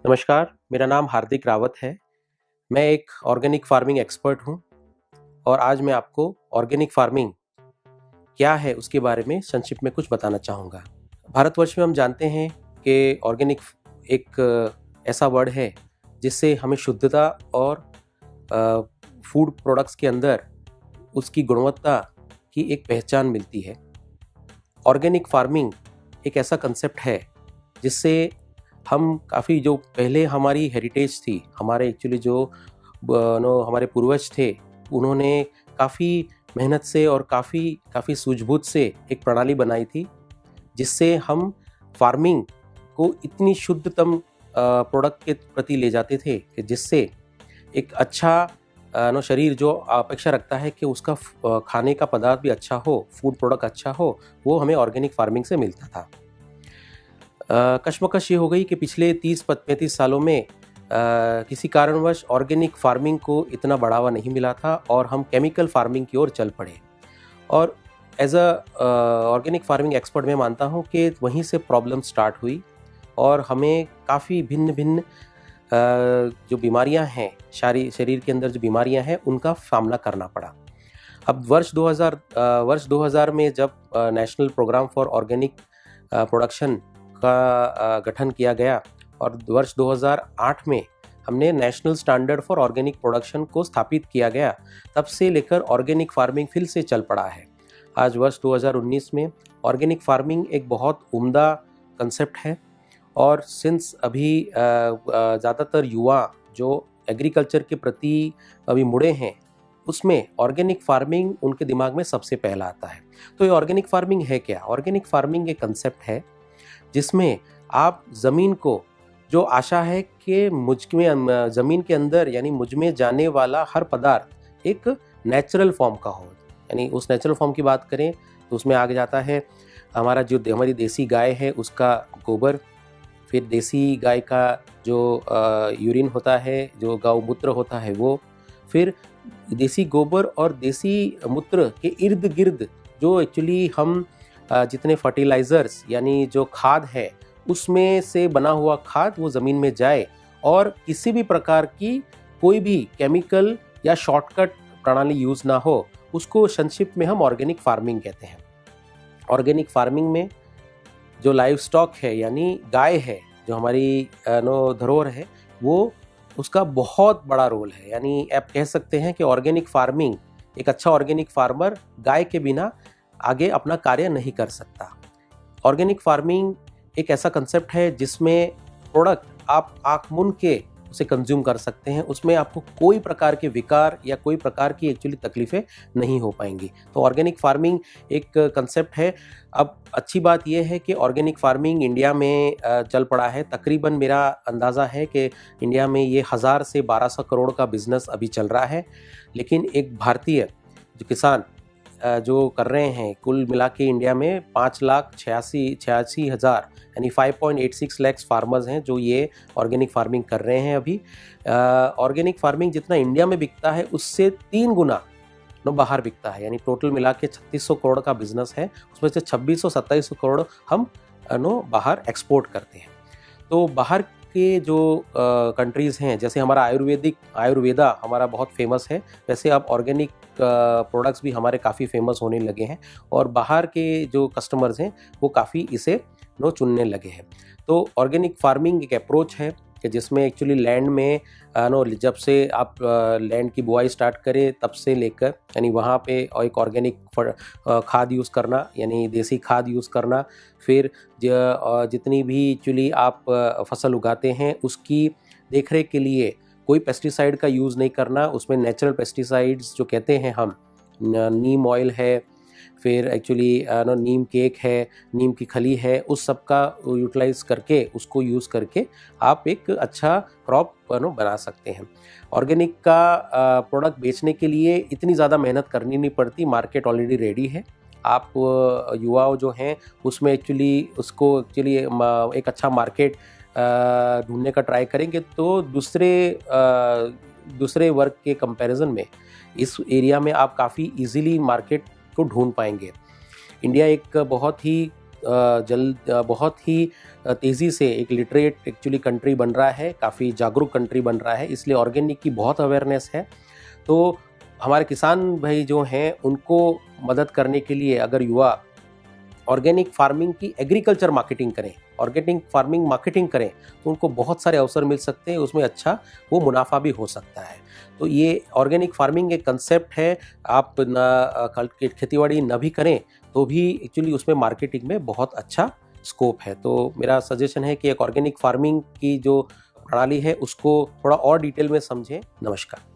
नमस्कार, मेरा नाम हार्दिक रावत है। मैं एक ऑर्गेनिक फार्मिंग एक्सपर्ट हूँ और आज मैं आपको ऑर्गेनिक फार्मिंग क्या है उसके बारे में संक्षिप्त में कुछ बताना चाहूँगा। भारतवर्ष में हम जानते हैं कि ऑर्गेनिक एक ऐसा वर्ड है जिससे हमें शुद्धता और फूड प्रोडक्ट्स के अंदर उसकी गुणवत्ता की एक पहचान मिलती है। ऑर्गेनिक फार्मिंग एक ऐसा कंसेप्ट है जिससे हम काफ़ी जो पहले हमारी हेरिटेज थी, हमारे एक्चुअली जो हमारे पूर्वज थे, उन्होंने काफ़ी मेहनत से और काफ़ी सूझबूझ से एक प्रणाली बनाई थी, जिससे हम फार्मिंग को इतनी शुद्धतम प्रोडक्ट के प्रति ले जाते थे कि जिससे एक अच्छा शरीर जो अपेक्षा रखता है कि उसका खाने का पदार्थ भी अच्छा हो, फूड प्रोडक्ट अच्छा हो, वो हमें ऑर्गेनिक फार्मिंग से मिलता था। कशमकश ये हो गई कि पिछले 30-35 सालों में किसी कारणवश ऑर्गेनिक फार्मिंग को इतना बढ़ावा नहीं मिला था और हम केमिकल फार्मिंग की ओर चल पड़े। और as a organic farming expert मैं मानता हूँ कि वहीं से प्रॉब्लम स्टार्ट हुई और हमें काफ़ी भिन्न-भिन्न जो बीमारियां हैं, शरीर के अंदर जो बीमारियां हैं, उनका सामना करना पड़ा। अब वर्ष 2000 में जब national programme for organic production का गठन किया गया और वर्ष 2008 में हमने national standard for organic production को स्थापित किया गया, तब से लेकर ऑर्गेनिक फार्मिंग फिर से चल पड़ा है। आज वर्ष 2019 में ऑर्गेनिक फार्मिंग एक बहुत उम्दा कंसेप्ट है और सिंस अभी ज़्यादातर युवा जो एग्रीकल्चर के प्रति अभी मुड़े हैं, उसमें ऑर्गेनिक फार्मिंग उनके दिमाग में सबसे पहला आता है। तो ये ऑर्गेनिक फार्मिंग है क्या? ऑर्गेनिक फार्मिंग एक कंसेप्ट है जिसमें आप ज़मीन को, जो आशा है कि ज़मीन के अंदर यानी मुझ में जाने वाला हर पदार्थ एक नेचुरल फॉर्म का हो। यानी उस नेचुरल फॉर्म की बात करें तो उसमें आगे जाता है हमारी देसी गाय है उसका गोबर, फिर देसी गाय का जो यूरिन होता है, जो गौमूत्र होता है वो, फिर देसी गोबर और देसी मूत्र के इर्द गिर्द जो एक्चुअली हम जितने फर्टिलाइज़र्स यानी जो खाद है उसमें से बना हुआ खाद वो ज़मीन में जाए और किसी भी प्रकार की कोई भी केमिकल या शॉर्टकट प्रणाली यूज़ ना हो, उसको संक्षिप्त में हम ऑर्गेनिक फार्मिंग कहते हैं। ऑर्गेनिक फार्मिंग में जो लाइव स्टॉक है यानी गाय है, जो हमारी धरोहर है, वो उसका बहुत बड़ा रोल है। यानी आप कह सकते हैं कि ऑर्गेनिक फार्मिंग, एक अच्छा ऑर्गेनिक फार्मर गाय के बिना आगे अपना कार्य नहीं कर सकता। ऑर्गेनिक फार्मिंग एक ऐसा कंसेप्ट है जिसमें प्रोडक्ट आप आँख मूंद के उसे कंज्यूम कर सकते हैं, उसमें आपको कोई प्रकार के विकार या कोई प्रकार की एक्चुअली तकलीफ़ें नहीं हो पाएंगी। तो ऑर्गेनिक फार्मिंग एक कंसेप्ट है। अब अच्छी बात यह है कि ऑर्गेनिक फार्मिंग इंडिया में चल पड़ा है। तकरीबन मेरा अंदाज़ा है कि इंडिया में ये 1000 से 1200 करोड़ का बिज़नेस अभी चल रहा है। लेकिन एक भारतीय जो किसान जो कर रहे हैं, कुल मिला के इंडिया में 5,86,000 यानी 5.86 लाख फार्मर्स हैं जो ये ऑर्गेनिक फार्मिंग कर रहे हैं अभी। ऑर्गेनिक फार्मिंग जितना इंडिया में बिकता है उससे 3 गुना बाहर बिकता है। यानी टोटल मिला के 3600 करोड़ का बिजनेस है, उसमें से 2600-2700 करोड़ हम बाहर एक्सपोर्ट करते हैं। तो बाहर के जो कंट्रीज़ हैं, जैसे हमारा आयुर्वेदा हमारा बहुत फेमस है, वैसे अब ऑर्गेनिक प्रोडक्ट्स भी हमारे काफ़ी फेमस होने लगे हैं और बाहर के जो कस्टमर्स हैं वो काफ़ी इसे चुनने लगे हैं। तो ऑर्गेनिक फार्मिंग एक अप्रोच है कि जिसमें एक्चुअली लैंड में जब से आप लैंड की बुआई स्टार्ट करें तब से लेकर यानी वहाँ पे एक ऑर्गेनिक खाद यूज़ करना, यानी देसी खाद यूज़ करना, फिर जितनी भी एक्चुअली आप फसल उगाते हैं उसकी देखरेख के लिए कोई पेस्टिसाइड का यूज़ नहीं करना, उसमें नेचुरल पेस्टिसाइड्स जो कहते हैं हम, नीम ऑयल है, फिर एक्चुअली नीम केक है, नीम की खली है, उस सब का यूटिलाइज़ करके उसको यूज़ करके आप एक अच्छा क्रॉप बना सकते हैं। ऑर्गेनिक का प्रोडक्ट बेचने के लिए इतनी ज़्यादा मेहनत करनी नहीं पड़ती, मार्केट ऑलरेडी रेडी है। आप युवाओं जो हैं उसमें एक्चुअली उसको एक्चुअली एक अच्छा मार्केट ढूंढने का ट्राई करेंगे तो दूसरे वर्ग के कंपैरिजन में इस एरिया में आप काफ़ी इजीली मार्केट को ढूंढ पाएंगे। इंडिया एक बहुत ही बहुत ही तेज़ी से एक लिटरेट एक्चुअली कंट्री बन रहा है, काफ़ी जागरूक कंट्री बन रहा है, इसलिए ऑर्गेनिक की बहुत अवेयरनेस है। तो हमारे किसान भाई जो हैं उनको मदद करने के लिए अगर युवा ऑर्गेनिक फार्मिंग की एग्रीकल्चर मार्केटिंग करें, ऑर्गेनिक फार्मिंग मार्केटिंग करें, तो उनको बहुत सारे अवसर मिल सकते हैं, उसमें अच्छा वो मुनाफा भी हो सकता है। तो ये ऑर्गेनिक फार्मिंग एक कंसेप्ट है, आप खेतीबाड़ी न भी करें तो भी एक्चुअली उसमें मार्केटिंग में बहुत अच्छा स्कोप है। तो मेरा सजेशन है कि एक ऑर्गेनिक फार्मिंग की जो प्रणाली है उसको थोड़ा और डिटेल में समझें। नमस्कार।